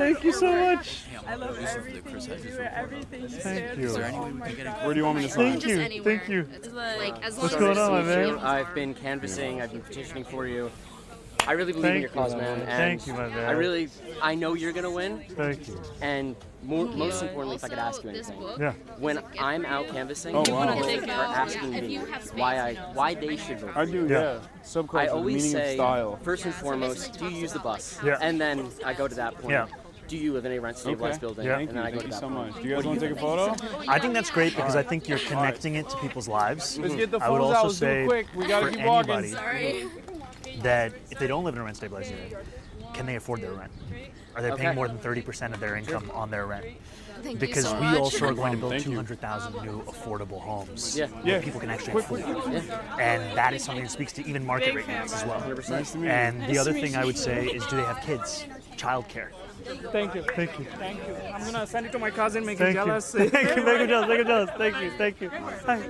Thank you so much. I love everything you do, everything you Thank you. Where do you want me to sign? Thank you. Anywhere. Thank you. Like, as What's long going on, my man? I've been canvassing, I've been petitioning for you. I really believe in your cause, man. And Thank you, my man. I know you're gonna win. Thank you. And most importantly, if I could ask you anything. Yeah. When I'm out canvassing, Oh, wow. people are asking me why they should vote. I do, Yeah. Subculture, I the always meaning say, of style. first and foremost, do you use the bus? Yeah. And then I go to that point. Yeah. Do you live in a rent-stabilized Okay. building? Yeah. And then I go Thank to you that so point. much. Do you guys want to take a photo? I think that's great because I think you're connecting it to people's lives. Let's get the I would photos out. also Let's do it say quick. We gotta for keep walking. anybody Sorry. that if they don't live in a rent-stabilized unit, can they afford their rent? Are they paying more than 30% of their income on their rent? Thank Because you so we much. also are going to build Thank you. 200,000 new affordable homes Yeah. where people can actually afford. And that is something that speaks to even market rate rents as well. Nice to meet you. And the other thing I would say is, do they have kids? Childcare. Thank you. Thank you. Thank you. I'm gonna send it to my cousin, make him Thank you. jealous. Thank you. Make him jealous. Make him jealous. Thank you. Thank you. Hi.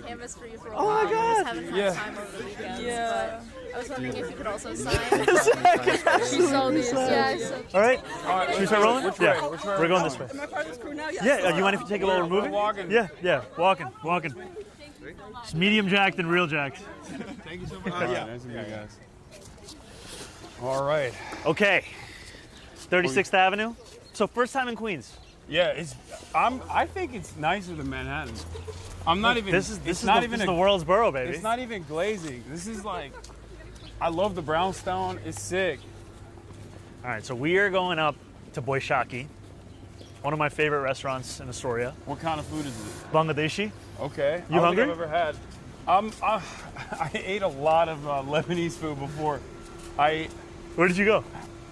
Canvas for you for a Oh while. my We God. just haven't had Yeah. time over the weekends. Yeah. But I was wondering if you could also sign. She saw these. Yeah. All right. Should we start rolling? Which way? Yeah. Which way? We're going this way. Am I part of this crew now? Yes. Yeah. You mind if you take it while we're moving? walking. Yeah. Yeah. Walking. Walking. It's medium jacked and real jacked. Thank you so much. Nice to meet you guys. All right. Okay. 36th Avenue. So first time in Queens. Yeah, I think it's nicer than Manhattan. I'm not even. This is the world's borough, baby. It's not even glazing. This is like. I love the brownstone. It's sick. All right. So we are going up to Boishaki, one of my favorite restaurants in Astoria. What kind of food is it? Bangladeshi. Okay. You I don't hungry? think I've ever had. I ate a lot of Lebanese food before. Where did you go?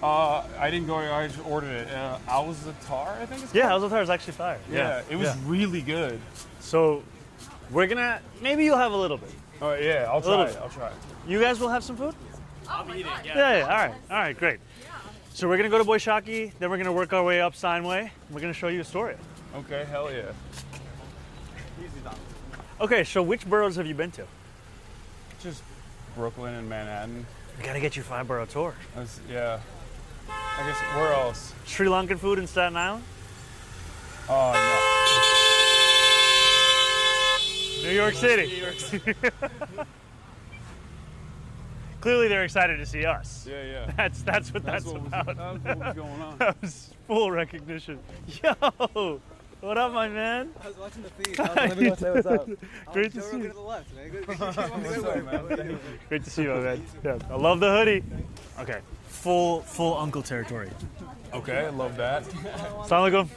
I didn't go. I just ordered it. Al-Zatar, I think it's called. Yeah, Al-Zatar is actually fire. Yeah, it was really good. So we're gonna, maybe you'll have a little bit. Oh yeah, I'll try it. I'll try it. You guys will have some food? I'll be eating, yeah. All right, great. So we're gonna go to Boishaki, then we're gonna work our way up Steinway, and we're gonna show you Astoria. Okay, hell yeah. Okay, so which boroughs have you been to? Just Brooklyn and Manhattan. We gotta get you 5-borough tour. Yeah. I guess where else? Sri Lankan food in Staten Island? Oh New York City. Clearly they're excited to see us. no. Yeah. That's what that's about. That's what was going on. That was full recognition. Yo, what up, my man? I was watching the feed. Let me go say what's up. Great to see To you. the left, man. Good. What's up, man? Great to see you, my man. Yeah, I love the hoodie. Okay, full uncle territory. Okay, I love that. Assalamu alaikum.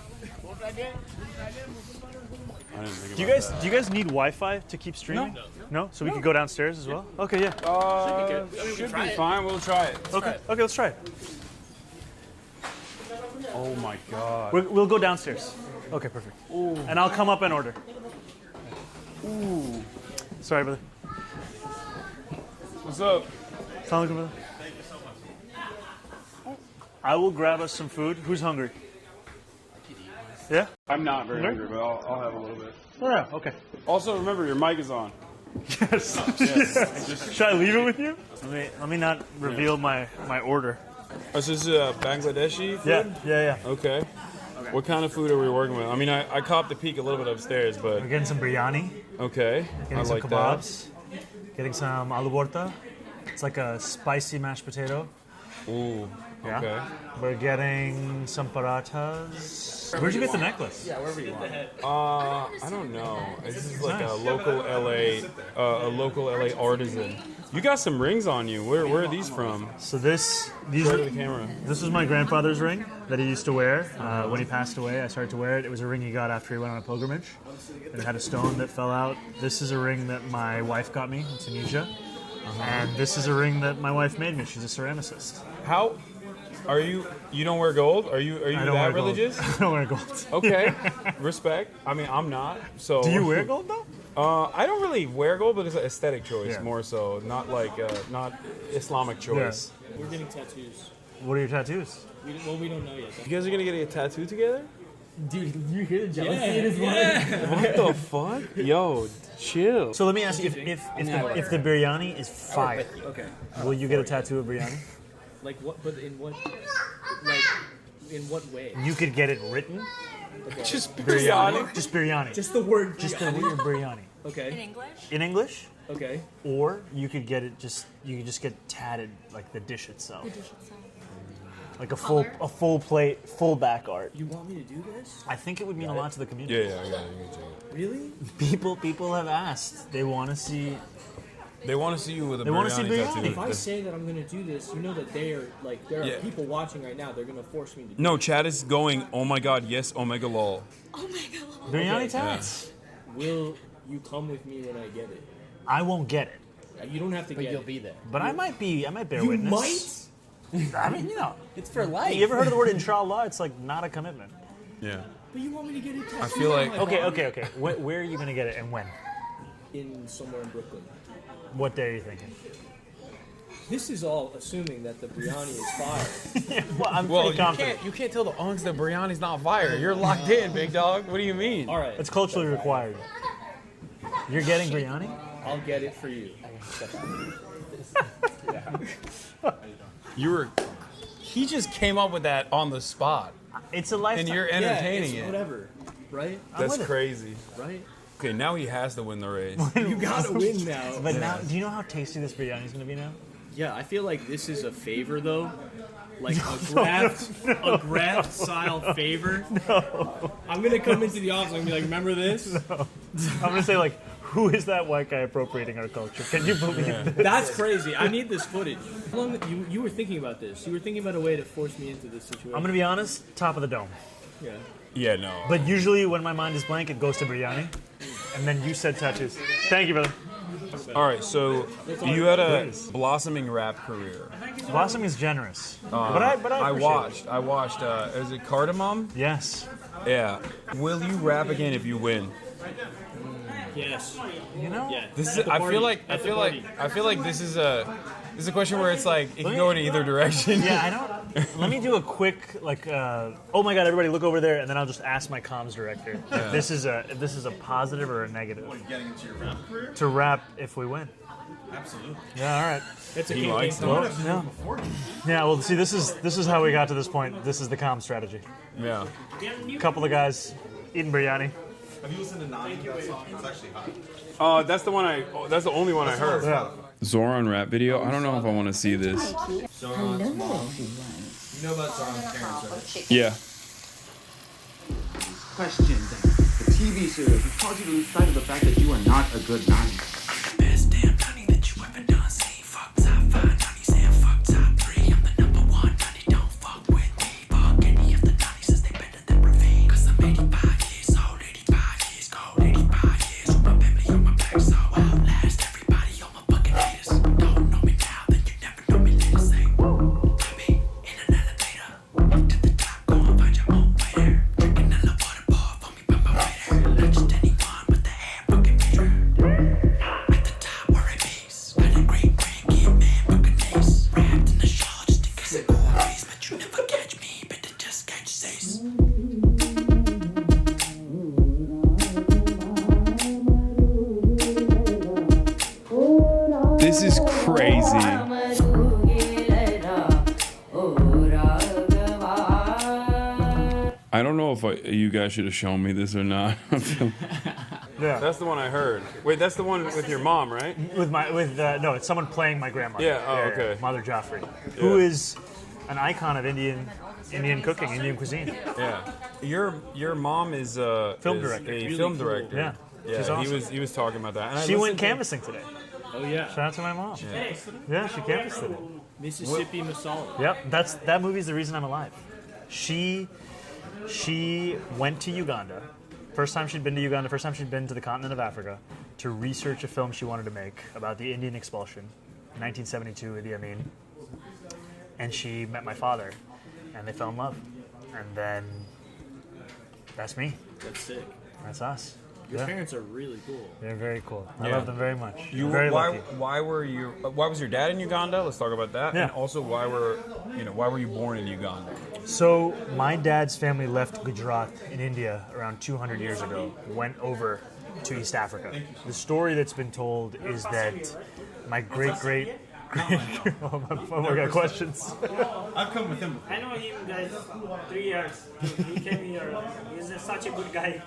I didn't think Do you guys need Wi-Fi to keep streaming? No. So we could go downstairs as well. Okay, yeah. Should be fine. We'll try it. Okay, let's try it. Oh my god. We'll go downstairs. Okay, perfect. Ooh. And I'll come up and order. Ooh. Sorry, brother. What's up? Assalamu alaikum, brother. I will grab us some food. Who's hungry? Yeah? I'm not very Hungry? hungry, but I'll have a little bit. Oh, yeah, okay. Also, remember your mic is on. Yes. Should I leave it with you? Let me not reveal my order. This is Bangladeshi food? Yeah. Okay. What kind of food are we working with? I mean, I copped a peek a little bit upstairs, but We're getting some biryani, okay. getting I some like kebabs, getting some aloo borta. It's like a spicy mashed potato. that. Ooh. Yeah. Okay. We're getting some parathas. Where'd you get the necklace? I don't know. This is like nice. a local LA artisan. You got some rings on you. Where are these from? So these Show are to the camera. This was my grandfather's ring that he used to wear. When he passed away, I started to wear it. It was a ring he got after he went on a pilgrimage. It had a stone that fell out. This is a ring that my wife got me in Tunisia. And this is a ring that my wife made me. She's a ceramicist. How are you? You don't wear gold? Are you I don't that wear religious? gold. I don't wear gold. Okay, respect. I mean, I'm not. So. Do you wear gold though? I don't really wear gold, but it's an aesthetic choice Yeah. more so, not like not Islamic choice. We're getting tattoos. What are your tattoos? We don't know yet. You guys are gonna get a tattoo together? Dude, did you hear the jealousy in his voice? What the fuck? Yo, chill. So let me ask you, if the biryani is fire, Okay. will you get a tattoo of biryani? Like what? But in what? Like In what way? You could get it written. Just biryani. Just biryani. Just the word. Just the word biryani. In Okay. English? In English, Okay. or you could get it just. You could just get tatted like the dish itself. Like a full plate, full back art. You want me to do this? I think it would mean a lot to the community. Yeah, I got it. Really? People have asked. They want to see. They want to see you with a They wanna see biryani biryani. tattoo. If I say that I'm gonna do this, you know that there are Yeah. people watching right now. They're gonna force me to. Do No, Chad is going, oh my god, yes, omega lol. Oh my god. Biryani Okay. tats. Will you come with me when I get it? I won't get it, You don't have to But get you'll it. be there. but I might bear You witness. might. I mean, It's for life. you ever heard of the word inshallah? It's like not a commitment. Yeah. But you want me to get it tattooed? I feel like- on my body? Okay. Where are you gonna get it and when? In somewhere in Brooklyn. What day are you thinking? This is all assuming that the biryani is fire. Well, I'm Well, pretty confident. you can't tell the Unks that biryani's not fire. You're locked in, big dog. What do you mean? All right. It's culturally required. You're getting biryani? I'll get it for you. He just came up with that on the spot, It's a lifetime. and you're entertaining yeah, it's it. whatever, right? That's with it. crazy. Right? Okay, now he has to win the race. You gotta win now. But now, do you know how tasty this biryani is gonna be now? Yeah, I feel like this is a favor though. Like a graft style favor. No. I'm gonna come into the office and be like, remember this? I'm gonna say like, who is that white guy appropriating our culture? Can you believe this? That's crazy. I need this footage. How long you were thinking about this? You were thinking about a way to force me into this situation. I'm gonna be honest, top of the dome. Yeah. Yeah, no. But usually when my mind is blank, it goes to biryani. And then you said tattoos. Thank you, brother. All right, so you had a blossoming rap career. Blossoming is generous. But I appreciate it. I watched. Is it Cardamom? Yes. Yeah. Will you rap again if you win? Yes. You know? Yeah. This is. At the I party. feel like. I At the feel like. party. I feel like this is a. This is a question where it's like it can go in either direction. Yeah, I don't. Let me do a quick like. Oh my God! Everybody, look over there, and then I'll just ask my comms director if this is a positive or a negative. What, getting into your rap career? To rap if we win. Absolutely. Yeah. All right. It's a He king likes king. it. Well, yeah. Yeah. Well, see, this is how we got to this point. This is the comm strategy. Yeah. A couple of guys eating biryani. Have you listened to Nani? That song? It's actually hot. That's the one I. That's the only one I heard. Yeah. Zohran rap video. I don't know if I want to see this. Zohran's mom. You know about Zohran's parents, right? Yeah. Question then. The TV series has caused you to lose sight of the fact that you are not a good nanny. Best damn nanny that you ever done seen. Fuck top 5 nannies and fuck top 3. I'm the number 1 nanny, don't fuck with me. Fuck any of the nannies since they better than Ravine. Cause I'm 85 years old, 85 years cold, 85 years with my family on my back. So I'll last everybody on my fucking haters. Don't know me now, then you never know me later. Say, I be in an elevator. To the top, go and find your own way there. Drinking a little water, pour for me by my waiter. Not just anyone with the hair fucking meter. At the top where it beats. Got a great grandkid man fucking ace. Wrapped in a shawl just in case it always. But you never catch me, better just catch Zace. This is crazy. I don't know if you guys should have shown me this or not. Yeah. That's the one I heard. Wait, that's the one with your mom, right? No, it's someone playing my grandmother. Yeah, oh, okay. Mother Joffrey, who is an icon of Indian cooking, Indian cuisine. Yeah. Your mom is Film is director. A Really film cool. director. Yeah. Yeah. She's awesome. He was talking about that. And I She went listened to- canvassing today. Oh yeah. Shout out to my mom. Yeah, she canvassed today. Mississippi Masala. Yep, that movie's the reason I'm alive. She went to Uganda. First time she'd been to Uganda, first time she'd been to the continent of Africa to research a film she wanted to make about the Indian expulsion, 1972 with Idi Amin. And she met my father, and they fell in love. And then that's me. That's sick. That's us. Your Yeah. parents are really cool. They're very cool. I Yeah. love them very much. You very why lucky. why was your dad in Uganda? Let's talk about that. Yeah. And also why were you born in Uganda? So my dad's family left Gujarat in India around 200 years ago, went over to East Africa. The story that's been told is that my great I got questions. I've come with him. I know him, guys, 3 years. He came here. He's such a good guy.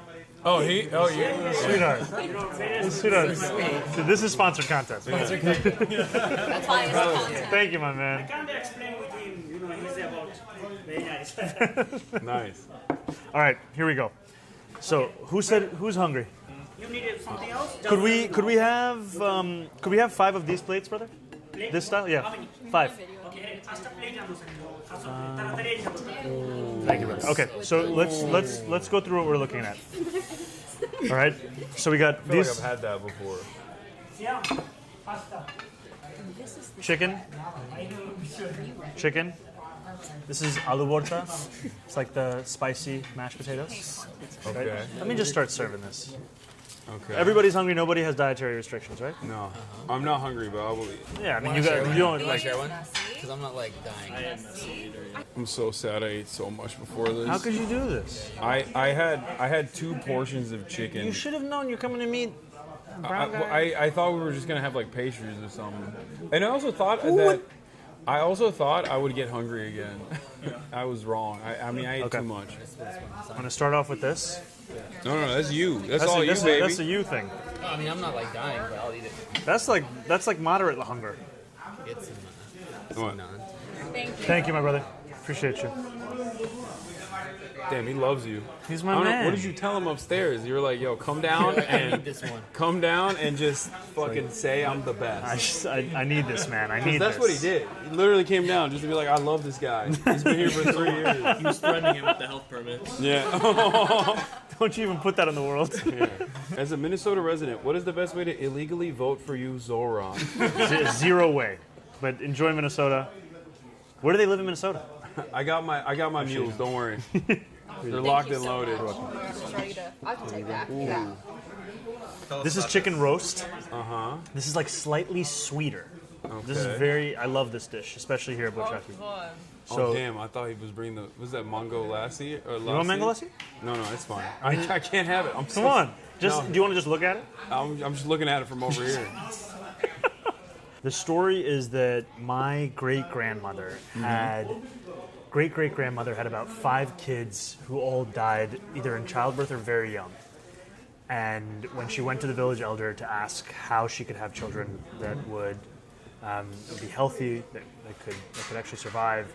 Oh, yeah. Sweetheart. You know, very Sweetheart. So this is sponsored content. That's why it's content. Thank you, my man. I can't explain with him. You know, he's about very nice. Nice. All right, here we go. So who's hungry? You needed something else? Could we have 5 of these plates, brother? Plate? This style? Yeah. How many? 5. Okay, first plate and Thank you, brother. Okay, so let's go through what we're looking at. All right. So we got I feel like these I've had that before. Yeah, pasta. chicken. Chicken. This is aloo borta. It's like the spicy mashed potatoes. Okay. Right? Let me just start serving this. Okay. Everybody's hungry. Nobody has dietary restrictions, right? No, I'm not hungry, but I will eat. Yeah, I mean you don't like. Share one? Because I'm not like dying. I'm so sad I ate so much before this. How could you do this? I had 2 portions of chicken. You should have known you're coming to meet a brown guy. I thought we were just gonna have like pastries or something, and I also thought that. I also thought I would get hungry again. I was wrong. I mean, I ate too much. I'm gonna start off with this. No, that's you. That's all you, baby. That's a you thing. No, I mean, I'm not like dying, but I'll eat it. That's like moderate hunger. It's What? none. Thank you, my brother. Appreciate you. Damn, he loves you. He's I my don't know, man. what did you tell him upstairs? You were like, "Yo, come down I need and this one. come down and just fucking say I'm the best." I need this, man. I need That's this. what he did. He literally came down just to be like, "I love this guy. He's been here for 3 years." He was threatening him with the health permits. Yeah. Don't you even put that in the world. Yeah. As a Minnesota resident, what is the best way to illegally vote for you, Zohran? Zero way. But enjoy Minnesota. Where do they live in Minnesota? I got my mules. Don't worry. They're locked and loaded. I can take that. Yeah. This is chicken roast. Uh-huh. This is like slightly sweeter. This Okay. is I love this dish, especially here at Bochaki. Oh damn! I thought he was bringing was that mango lassi or lassi? You want mango lassi? No, it's fine. I can't have it. Come on. Do you want to just look at it? I'm just looking at it from over here. The story is that my great-grandmother had about 5 kids who all died either in childbirth or very young. And when she went to the village elder to ask how she could have children that would be healthy, that could actually survive,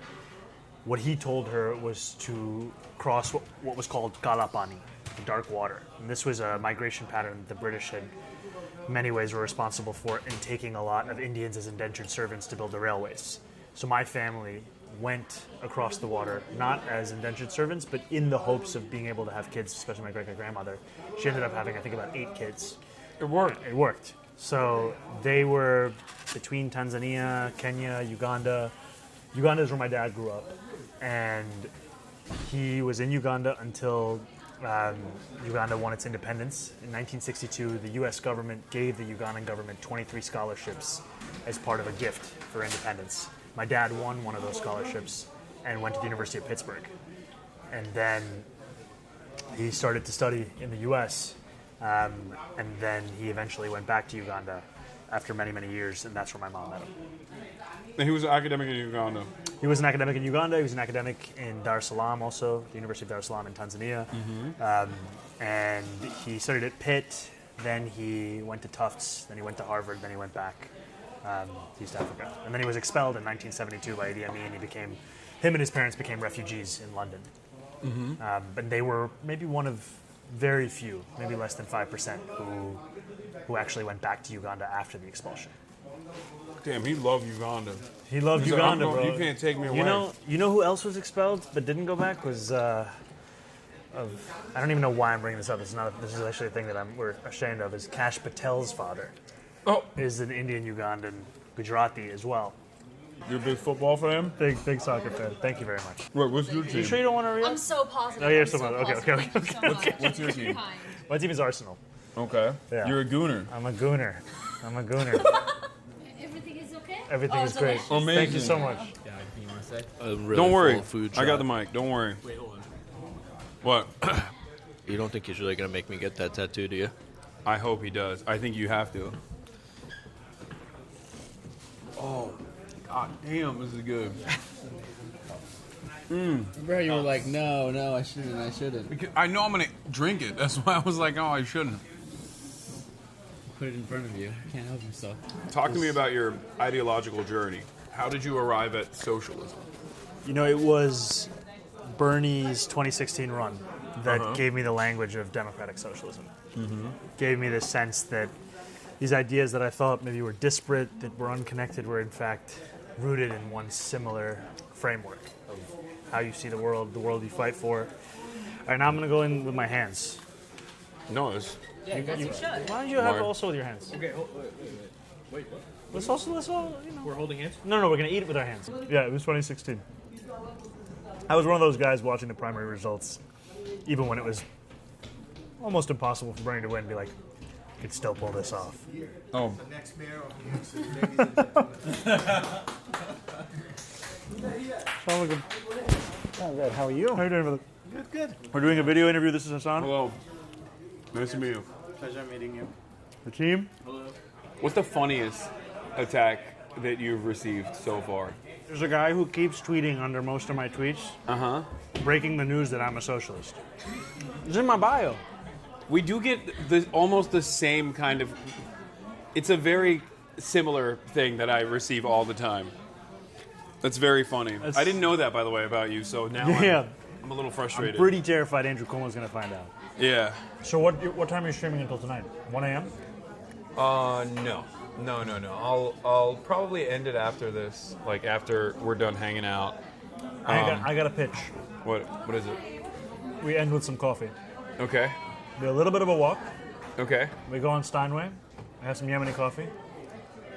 what he told her was to cross what was called Kalapani, the dark water. And this was a migration pattern that the British had in many ways were responsible for in taking a lot of Indians as indentured servants to build the railways. So my family went across the water, not as indentured servants, but in the hopes of being able to have kids, especially my great-grandmother. She ended up having, I think, about 8 kids. It worked. It worked. So they were between Tanzania, Kenya, Uganda. Uganda is where my dad grew up. And he was in Uganda until Uganda won its independence. In 1962, the U.S. government gave the Ugandan government 23 scholarships as part of a gift for independence. My dad won one of those scholarships and went to the University of Pittsburgh. And then he started to study in the U.S., and then he eventually went back to Uganda after many, many years, and that's where my mom met him. And he was an academic in Uganda. He was an academic in Uganda. He was an academic in Dar es Salaam also, the University of Dar es Salaam in Tanzania. And he studied at Pitt, then he went to Tufts, then he went to Harvard, then he went back to East Africa. And then he was expelled in 1972 by Idi Amin. Him and his parents became refugees in London. But they were maybe one of very few, maybe less than 5%, who actually went back to Uganda after the expulsion. Damn, he loved Uganda. He loved He's Uganda, like, bro. You can't take me away. You know who else was expelled but didn't go back was I don't even know why I'm bringing this up. This is actually a thing that we're ashamed of. Is Kash Patel's father? Oh, is an Indian Ugandan Gujarati as well. You're a big football fan? Big soccer fan. Thank you very much. Wait, what's your team? You sure you don't want to read? I'm so positive. Oh, you're I'm so positive. Okay. Thank you so much. What's your team? My team is Arsenal. Okay. Yeah. You're a gooner. I'm a gooner. Everything is okay? Everything is great. Amazing. Thank you so much. Yeah, you want to say? Really Don't worry. Food I got the mic. Don't worry. Wait, hold on. What? You don't think he's really gonna make me get that tattoo, do you? I hope he does. I think you have to. Oh, Ah, damn, this is good. Remember how you were like, no, I shouldn't. Because I know I'm gonna drink it. That's why I was like, oh, I shouldn't. Put it in front of you. Can't help yourself. Talk to me about your ideological journey. How did you arrive at socialism? You know, it was Bernie's 2016 run that gave me the language of democratic socialism. Gave me the sense that these ideas that I thought maybe were disparate, that were unconnected, were in fact rooted in one similar framework of how you see the world you fight for. All right, now I'm going to go in with my hands. No, it's... Yeah, you should. Why don't you have it also with your hands? Okay, wait. Let's all, you know. We're holding hands? No, we're going to eat it with our hands. Yeah, it was 2016. I was one of those guys watching the primary results, even when it was almost impossible for Bernie to win, be like, I could still pull this off. Oh. The next mayor of New York City, ladies and gentlemen. How are you? How are you doing, brother? Good. We're doing a video interview. This is Hasan. Hello. Nice to meet you. Pleasure meeting you. The team. Hello. What's the funniest attack that you've received so far? There's a guy who keeps tweeting under most of my tweets, breaking the news that I'm a socialist. It's in my bio. We do get almost the same kind of... It's a very similar thing that I receive all the time. That's very funny. I didn't know that, by the way, about you, so now I'm a little frustrated. I'm pretty terrified Andrew Cuomo's going to find out. Yeah. So what time are you streaming until tonight? 1 a.m.? No. I'll probably end it after this, like after we're done hanging out. I got a pitch. What is it? We end with some coffee. Okay. Do a little bit of a walk. Okay. We go on Steinway. I have some Yemeni coffee.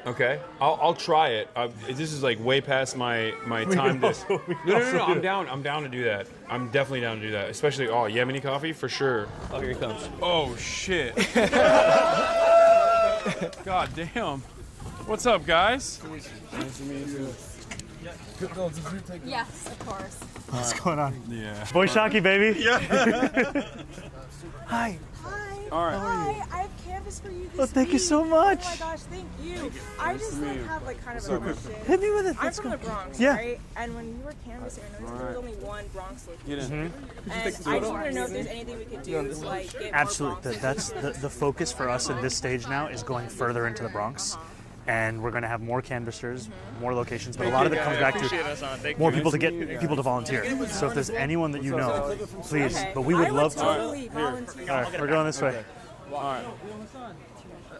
Okay. I'll try it. This is like way past my time. No. I'm down. I'm down to do that. I'm definitely down to do that. Especially Yemeni coffee for sure. Oh, here he comes. Oh shit. God damn. What's up, guys? Nice to meet you. Yes, of course. What's going on? Yeah. Boy Shocky, baby. Yeah. Hi. All right. Hi, I have canvas for you this Oh, thank you week. so much. Oh my gosh, thank you. I just have kind of a question. Hit me with it. I'm from the Bronx, Yeah. right? And when you were canvassing, I noticed there was only one Bronx location. Mm-hmm. And I just want to know if there's anything we could do to get Absolutely. more That's the focus for us in this stage now is going further into the Bronx. And we're going to have more canvassers, more locations, but a lot of it comes back to more people to get people to volunteer. So if there's anyone that you know, please. But we would love to. Totally volunteer. All right, we're going this way. All right.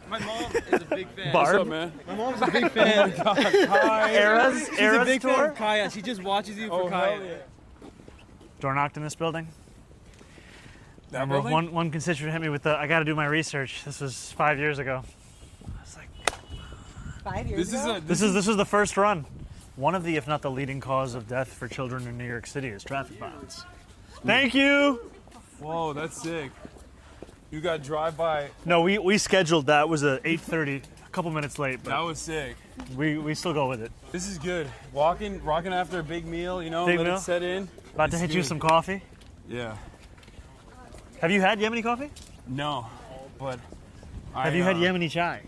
My mom is a big fan. Barb? What's up, man? My mom's a big fan. Era's She's a big fan tour? of Kaya. She just watches you for Kaya. Door knocked in this building. That Remember, building? one constituent hit me with I got to do my research. This was 5 years ago. I was like, 5 years ago? this is the first run. One of the, if not the leading cause of death for children in New York City is traffic violence. Thank you. Whoa, that's sick. You got drive-by. No, we scheduled that. It was a 8:30, a couple minutes late, but That was sick. we still go with it. This is good. Rocking after a big meal, Big let meal? it set in. About to It's hit you good. some coffee. Yeah. Have you had Yemeni coffee? No, but Have you had Yemeni chai?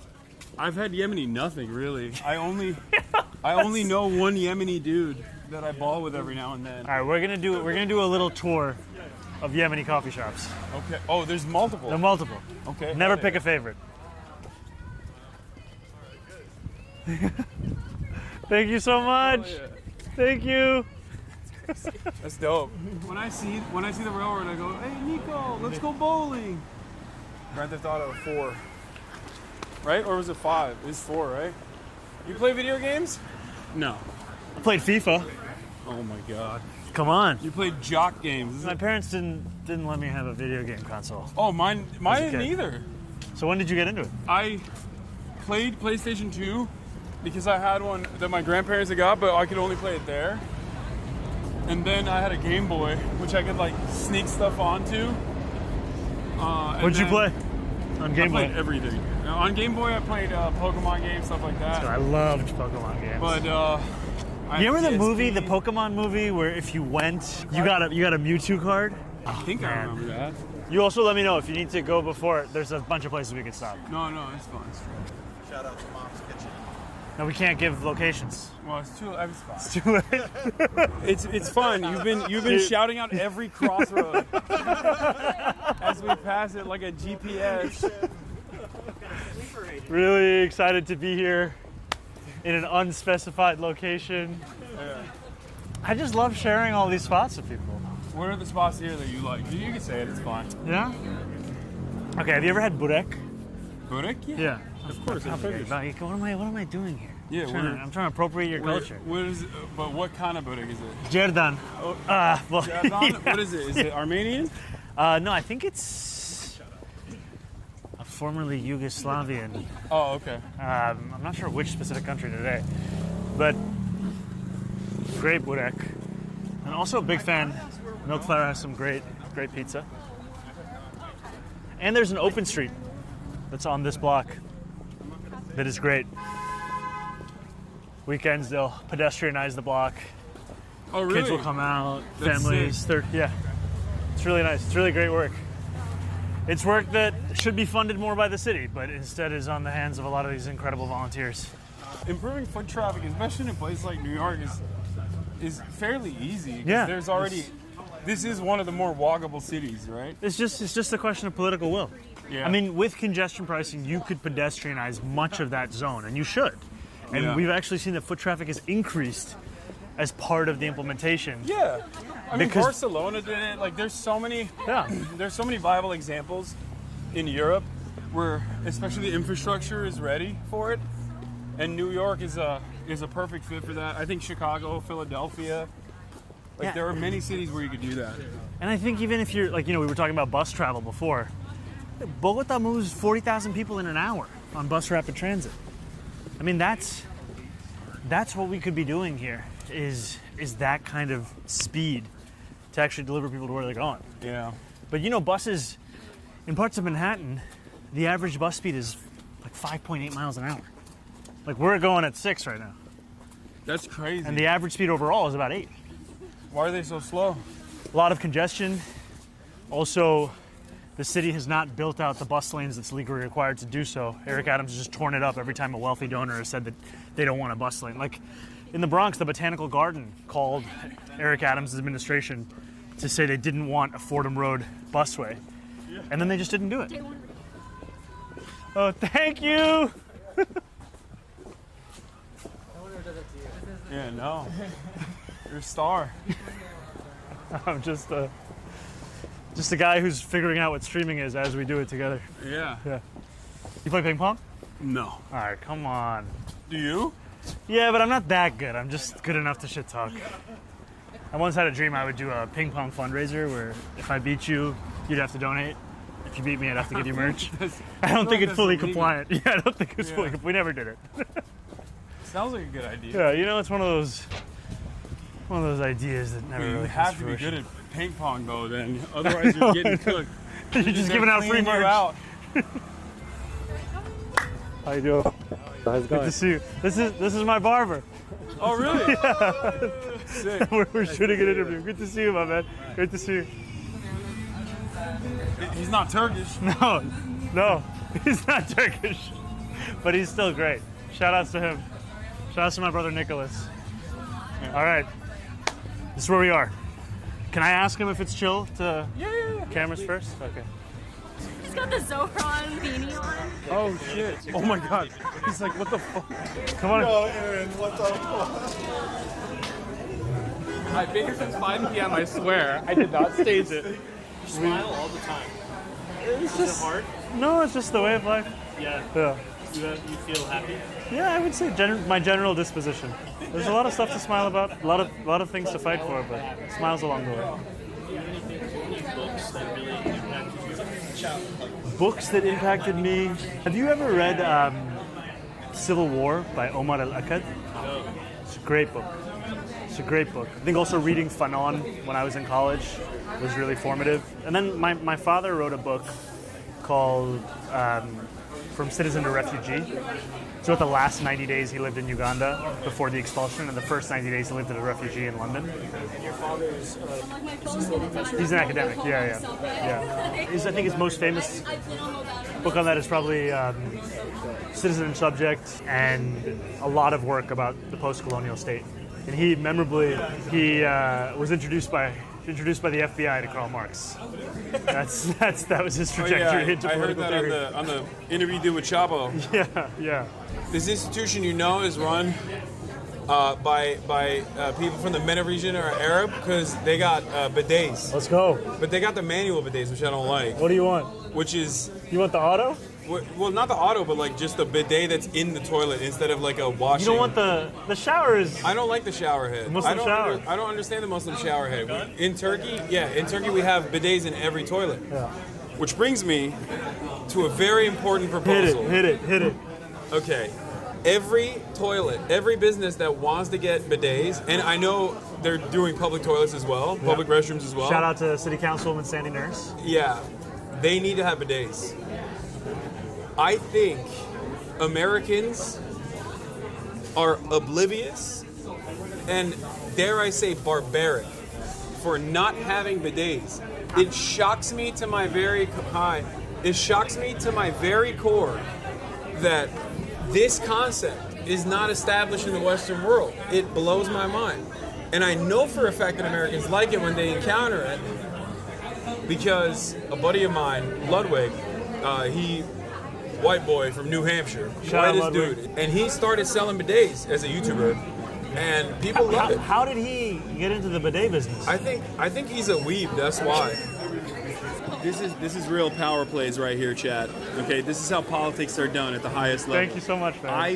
I've had Yemeni nothing really. I only know one Yemeni dude that I ball with every now and then. All right, we're gonna do a little tour of Yemeni coffee shops. Okay. Oh, there's multiple. There are multiple. Okay. Never pick a favorite. Thank you so much. Oh, yeah. Thank you. That's dope. When I see the railroad, I go, "Hey, Nico, let's go bowling." Grand Theft Auto 4, right? Or was it 5? It's 4, right? You play video games? No. I played FIFA. Oh my god. Come on. You played jock games. My parents didn't let me have a video game console. Oh, mine As a didn't kid. either. So when did you get into it? I played PlayStation 2 because I had one that my grandparents had got, but I could only play it there. And then I had a Game Boy, which I could like sneak stuff onto. What'd you play on Game Boy? I played everything. On Game Boy, I played Pokemon games, stuff like that. I loved Pokemon games. But you remember the movie, the Pokemon movie, where if you went, you got a Mewtwo card? I think I remember that. You also let me know if you need to go before. There's a bunch of places we can stop. No, it's fine. Shout out to Mom's Kitchen. No, we can't give locations. Well, it's too. It's fine. It's too late. It's fun. You've been shouting out every crossroad as we pass it like a GPS. Really excited to be here in an unspecified location. Yeah. I just love sharing all these spots with people. What are the spots here that you like? You can say it. It's fine. Yeah. Okay. Have you ever had burek? Burek? Yeah. Of course. What am I doing here? Yeah. I'm trying to appropriate your culture. What is? But what kind of burek is it? Jerdan. Well, Jerdan? yeah. What is it? Is it Armenian? No, I think it's a formerly Yugoslavian. Oh, okay. I'm not sure which specific country today, but great burek. And also a big fan. Milk Flour has some great pizza. And there's an open street that's on this block that is great. Weekends they'll pedestrianize the block. Oh, really? Kids will come out, That's families. sick. Yeah, it's really nice. It's really great work. It's work that should be funded more by the city, but instead is on the hands of a lot of these incredible volunteers. Improving foot traffic, especially in a place like New York, is fairly easy. Yeah. There's already. This is one of the more walkable cities, right? It's just a question of political will. Yeah. I mean, with congestion pricing, you could pedestrianize much of that zone, and you should. And Yeah. we've actually seen that foot traffic has increased as part of the implementation. Yeah. I mean, Because- Barcelona did it. Like, there's so many viable examples in Europe where, especially the infrastructure is ready for it, and New York is a perfect fit for that. I think Chicago, Philadelphia, Yeah. there are many cities where you could do that. And I think even if you're, we were talking about bus travel before, Bogota moves 40,000 people in an hour on bus rapid transit. I mean, that's what we could be doing here, is that kind of speed to actually deliver people to where they're going. Yeah. But buses, in parts of Manhattan, the average bus speed is like 5.8 miles an hour. Like, we're going at 6 right now. That's crazy. And the average speed overall is about 8. Why are they so slow? A lot of congestion. Also, the city has not built out the bus lanes that's legally required to do so. Eric Adams has just torn it up every time a wealthy donor has said that they don't want a bus lane. Like, in the Bronx, the Botanical Garden called Eric Adams' administration to say they didn't want a Fordham Road busway. And then they just didn't do it. Oh, thank you! Yeah, no. You're a star. I'm just a guy who's figuring out what streaming is as we do it together. Yeah. Yeah. You play ping pong? No. All right, come on. Do you? Yeah, but I'm not that good. I'm just good enough to shit talk. I once had a dream I would do a ping pong fundraiser where if I beat you, you'd have to donate. If you beat me, I'd have to give you merch. I don't think it's fully compliant. Yeah, I don't think it's fully compliant. We never did it. Sounds like a good idea. Yeah, it's one of those ideas that never really You have to be fruition. good at ping pong though, then. Otherwise, you're getting cooked. You're just giving out free cleaning you merch. out. How you doing? How's it Good to see you. This is my barber. Oh, really? Yeah. Sick. We're shooting an interview. Good to see you, my man. Good to see you. He's not Turkish. No, he's not Turkish, but he's still great. Shout outs to him. Shout outs to my brother Nicholas. Yeah. All right, this is where we are. Can I ask him if it's chill to cameras first? Okay. He's got the Zohran beanie on. Oh shit! Oh my god! He's like, what the fuck? Come on. No, Aaron, what the fuck? I've been here since 5 p.m. I swear. I did not stage it. You smile all the time. It's Is it hard? No, it's just the way of life. Yeah. Yeah. You feel happy? Yeah, I would say my general disposition. There's a lot of stuff to smile about, a lot of things to fight for, but smiles along the way. Any books that really impacted you? Books that impacted me. Have you ever read Civil War by Omar al-Akkad? No. It's a great book. It's a great book. I think also reading Fanon when I was in college was really formative. And then my father wrote a book called from citizen to refugee. So at the last 90 days he lived in Uganda before the expulsion, and the first 90 days he lived as a refugee in London. Your father is He's an academic, yeah. I think his most famous book on that is probably Citizen and Subject, and a lot of work about the post-colonial state. And he memorably, was introduced by the FBI to Karl Marx. That was his trajectory into I heard political that theory. on the interview you did with Chapo. Yeah. This institution, is run by people from the MENA region or Arab because they got bidets. Let's go. But they got the manual bidets, which I don't like. What do you want? Which is... You want the auto? Well, not the auto, but like just the bidet that's in the toilet instead of like a washing. You don't want the shower is... I don't like the shower head. The Muslim shower. I don't understand the Muslim shower head. In Turkey we have bidets in every toilet. Yeah. Which brings me to a very important proposal. Hit it. Okay. Every toilet, every business that wants to get bidets, and I know they're doing public toilets as well, public restrooms as well. Shout out to City Councilwoman Sandy Nurse. Yeah. They need to have bidets. I think Americans are oblivious and, dare I say, barbaric for not having bidets. It shocks me to my very core that this concept is not established in the Western world. It blows my mind. And I know for a fact that Americans like it when they encounter it because a buddy of mine, Ludwig, white boy from New Hampshire, whitest dude, and he started selling bidets as a YouTuber, and people love it. How did he get into the bidet business? I think he's a weeb. That's why. This is real power plays right here, chat. Okay, this is how politics are done at the highest level. Thank you so much, man.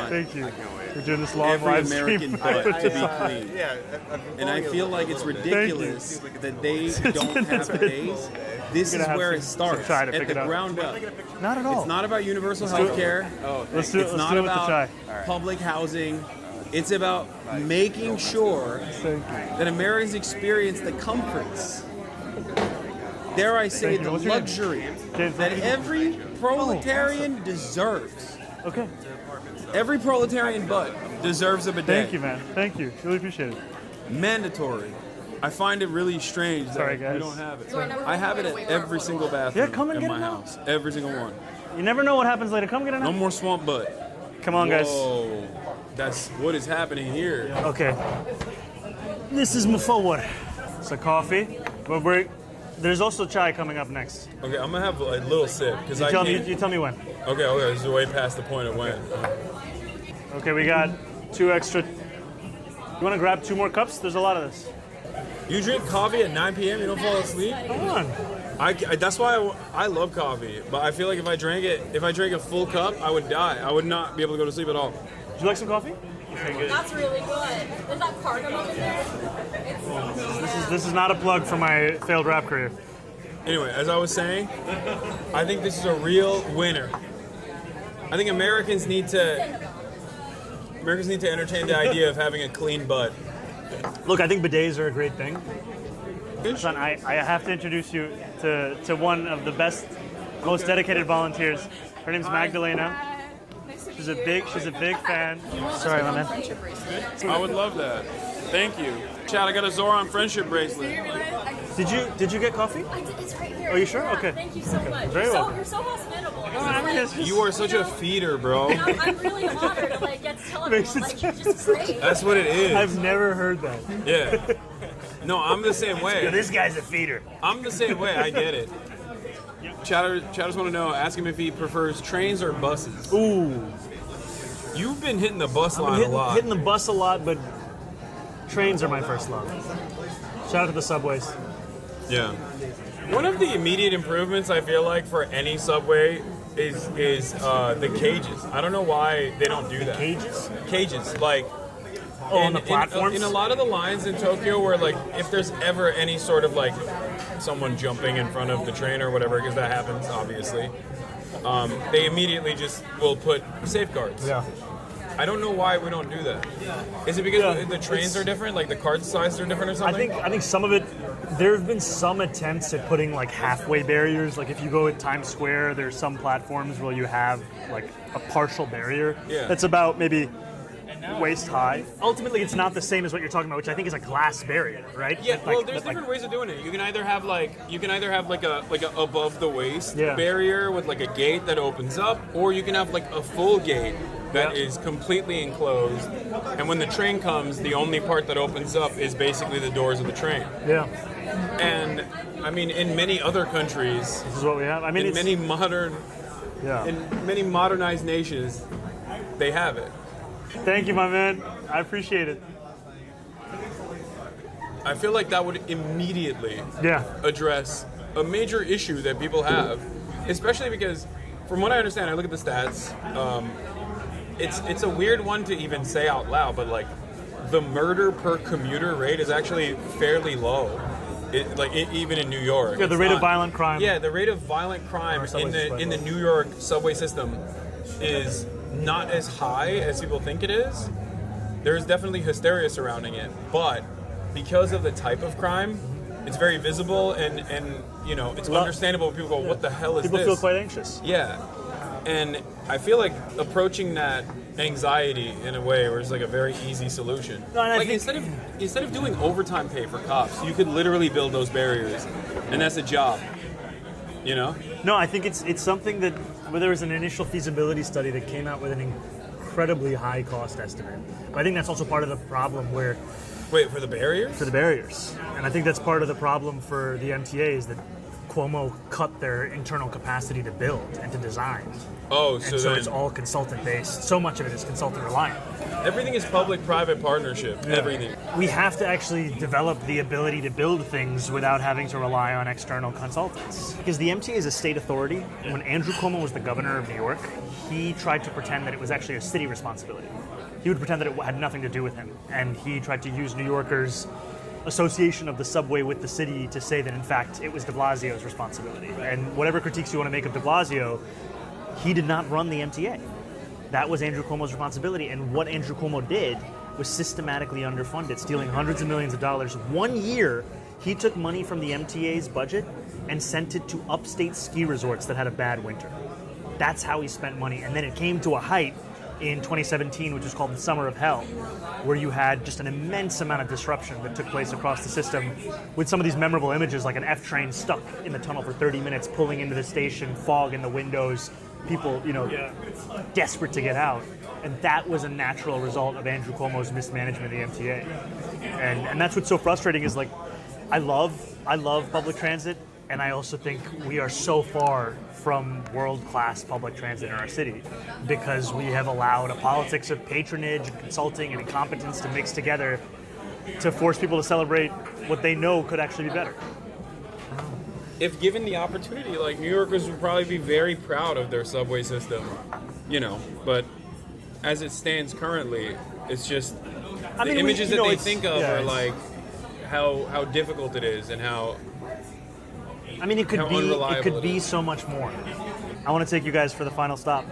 Thank you. We're doing this long Every live stream. American butt to be clean. And I feel like it's ridiculous that they don't have bidets. This is where it starts, at the ground up. Not at all. It's not about universal health care. Let's do it with the chai. Public housing. It's about making sure that Americans experience the comforts, dare I say, the luxury that every proletarian deserves. Okay. Every proletarian butt deserves a bidet. Thank you, man. Thank you. Really appreciate it. Mandatory. I find it really strange that we don't have it. I have it at every single bathroom in my house. Every single one. You never know what happens later. Come get it now. No more swamp butt. Come on, guys. Whoa. That's what is happening here. Okay. This is forward. It's a coffee. But there's also chai coming up next. Okay, I'm going to have a little sip. Because You tell me when. Okay, this is way past the point of when. Okay, we got 2 extra. You want to grab 2 more cups? There's a lot of this. You drink coffee at 9 p.m. You don't fall asleep? Come on. That's why I love coffee. But I feel like if I drank a full cup, I would die. I would not be able to go to sleep at all. Would you like some coffee? That's really good. There's that cardamom in there. This is not a plug for my failed rap career. Anyway, as I was saying, I think this is a real winner. I think Americans need to entertain the idea of having a clean butt. Look, I think bidets are a great thing. Son, I have to introduce you to one of the best, most dedicated volunteers. Her name's Magdalena. She's a big fan. Sorry, my man. I would love that. Thank you. Chad, I got a Zohran friendship bracelet. Did you get coffee? It's right here. Oh, you sure? Okay. Thank you so much. Very well. You're so hospitable. You are such a feeder, bro. I'm really honored to get to tell everyone you're just great. That's what it is. I've never heard that. Yeah. No, I'm the same way. This guy's a feeder. I'm the same way. I get it. Chatters want to know, ask him if he prefers trains or buses. Ooh. You've been hitting the bus line a lot. Hitting the bus a lot, but trains are my first love. Shout out to the subways. Yeah. One of the immediate improvements I feel like for any subway is the cages. I don't know why they don't do that. Cages? Cages, like. On the platforms? In a lot of the lines in Tokyo where, like, if there's ever any sort of, like, someone jumping in front of the train or whatever, because that happens, obviously, they immediately just will put safeguards. Yeah. I don't know why we don't do that. Is it because the trains are different? Like, the card sizes are different or something? I think some of it There have been some attempts at putting like halfway barriers. Like if you go at Times Square, there's some platforms where you have like a partial barrier that's about maybe waist high. Ultimately, it's not the same as what you're talking about, which I think is a glass barrier, right? Yeah, well, there's different ways of doing it. You can either have like a above the waist barrier with like a gate that opens up, or you can have like a full gate that is completely enclosed. And when the train comes, the only part that opens up is basically the doors of the train. Yeah. And I mean, in many other countries, this is what we have. I mean, in many modernized nations, they have it. Thank you, my man. I appreciate it. I feel like that would immediately address a major issue that people have, especially because, from what I understand, I look at the stats. It's a weird one to even say out loud, but like the murder per commuter rate is actually fairly low. Even in New York. Yeah, the rate of violent crime. Yeah, the rate of violent crime in the New York subway system is not as high as people think it is. There's definitely hysteria surrounding it, but because of the type of crime, it's very visible and you know, it's understandable when people go, what the hell is this? People feel quite anxious. Yeah. And I feel like approaching that anxiety in a way where it's like a very easy solution. No, like instead of doing overtime pay for cops, you could literally build those barriers, and that's a job. You know? No, I think it's something that where there was an initial feasibility study that came out with an incredibly high cost estimate. But I think that's also part of the problem where. Wait, for the barriers? For the barriers, and I think that's part of the problem for the MTA is that Cuomo cut their internal capacity to build and to design. Oh, so it's all consultant based. So much of it is consultant reliant. Everything is public-private partnership. Yeah. Everything. We have to actually develop the ability to build things without having to rely on external consultants. Because the MTA is a state authority. And when Andrew Cuomo was the governor of New York, he tried to pretend that it was actually a city responsibility. He would pretend that it had nothing to do with him. And he tried to use New Yorkers' association of the subway with the city to say that, in fact, it was de Blasio's responsibility. And whatever critiques you want to make of de Blasio, he did not run the MTA. That was Andrew Cuomo's responsibility. And what Andrew Cuomo did was systematically underfunded, stealing hundreds of millions of dollars. 1 year, he took money from the MTA's budget and sent it to upstate ski resorts that had a bad winter. That's how he spent money. And then it came to a height in 2017, which was called the Summer of Hell, where you had just an immense amount of disruption that took place across the system with some of these memorable images, like an F train stuck in the tunnel for 30 minutes, pulling into the station, fog in the windows, people, desperate to get out. And that was a natural result of Andrew Cuomo's mismanagement of the MTA. And that's what's so frustrating is, like, I love public transit, and I also think we are so far from world-class public transit in our city because we have allowed a politics of patronage and consulting and incompetence to mix together to force people to celebrate what they know could actually be better. If given the opportunity, like, New Yorkers would probably be very proud of their subway system, but as it stands currently, it's just the images that they think of are like how difficult it is and how it could be so much more. I want to take you guys for the final stop.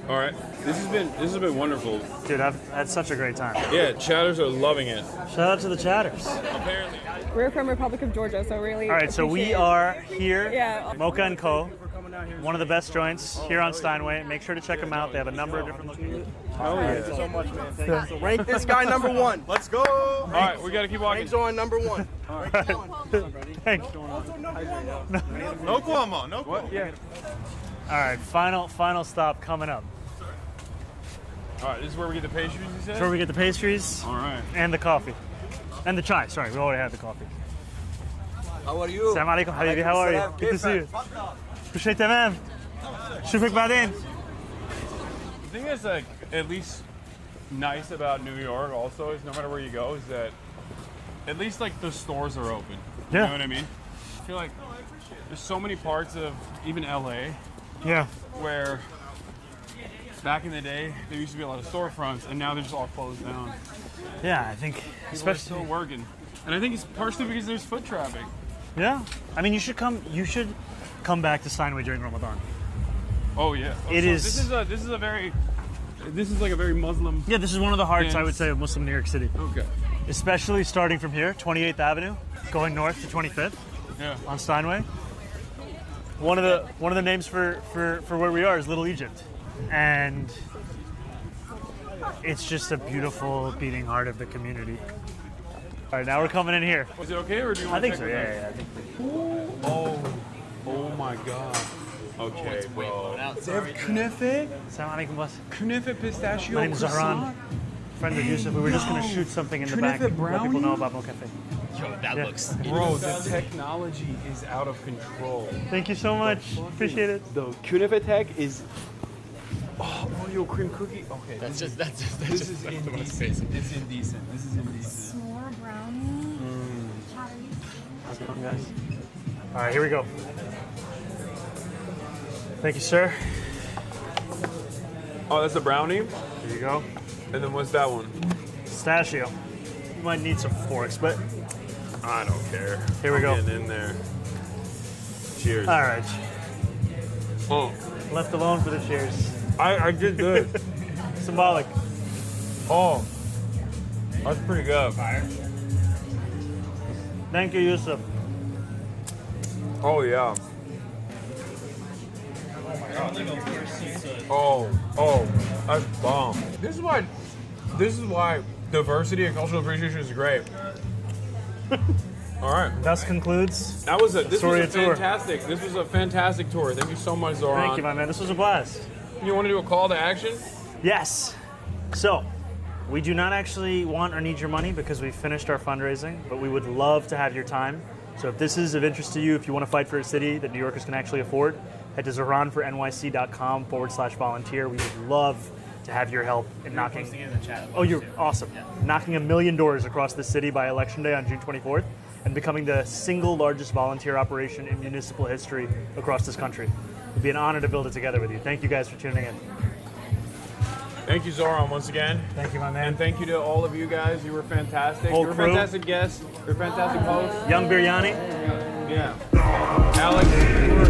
All right. This has been wonderful. Dude, I've had such a great time. Yeah, chatters are loving it. Shout out to the chatters. Apparently. We're from Republic of Georgia, so really. All right, so we are here. Yeah. Mocha & Co. One of the best joints here on Steinway. Make sure to check them out. They have a number of different locations. Oh, yeah. Thank you so much, man. Thank you so much. Rank this guy number one. Let's go. All right, we got to keep walking. Rank Zohran number one. All right. Thanks. No Cuomo. No Cuomo. Yeah. All right, final stop coming up. All right, this is where we get the pastries, you said? This is where we get the pastries. All right. And the coffee. And the chai. Sorry, we already had the coffee. How are you? Assalamu alaikum, habibi. How are you? Good to see you. كل تمام. شوفك بعدين. The thing that's like at least nice about New York also is no matter where you go is that at least like the stores are open. Yeah. You know what I mean? I feel like there's so many parts of even LA where back in the day there used to be a lot of storefronts and now they're just all closed down. Yeah, I think people especially are still working. And I think it's partially because there's foot traffic. Yeah. I mean, you should come back to Steinway during Ramadan. Oh yeah. This is like a very Muslim. Yeah, this is one of the hearts I would say of Muslim New York City. Okay. Especially starting from here, 28th Avenue, going north to 25th Yeah. on Steinway. One of the names for where we are is Little Egypt, and it's just a beautiful beating heart of the community. All right, now we're coming in here. Was it okay, or do you I want think to so. check Yeah, with yeah, I think. Oh my God. Okay, bro. out. They have knife? Assalamu alaikum, boss. Knife pistachio My name is Zohran. croissant? Friend of Yusuf. We were just going to shoot something in the back. Knife Let people brownie? know about Mo Cafe. Yo, that looks. Bro, the technology is out of control. Thank you so much. Appreciate it. The knife tech is. Oh, Oreo cream cookie. Okay. That's this just This is indecent. This is indecent. This is indecent. S'more brownie. How's it going, guys? All right, here we go. Thank you, sir. Oh, that's a brownie? Here you go. And then what's that one? Pistachio. You might need some forks, but I don't care. Here we go. Getting in there. Cheers. all right. Oh, Left alone for the cheers. I did good. Symbolic. Oh, that's pretty good. Thank you, Yusuf. Oh, yeah. Oh, that's bomb. This is why diversity and cultural appreciation is great. All right. Thus concludes. This was a tour. fantastic tour. Thank you so much, Zohran. Thank you, my man. This was a blast. You want to do a call to action? Yes. So, we do not actually want or need your money because we've finished our fundraising, but we would love to have your time. So if this is of interest to you, if you want to fight for a city that New Yorkers can actually afford, head to zohranfornyc.com/volunteer. We would love to have your help in knocking. Oh, you're awesome. Knocking 1 million doors across the city by Election Day on June 24th and becoming the single largest volunteer operation in municipal history across this country. It'd be an honor to build it together with you. Thank you guys for tuning in. Thank you, Zohran, once again. Thank you, my man. And thank you to all of you guys. You were fantastic. Whole You were crew. fantastic guests. You're fantastic hosts. Young Biryani. Yeah. Alex, you were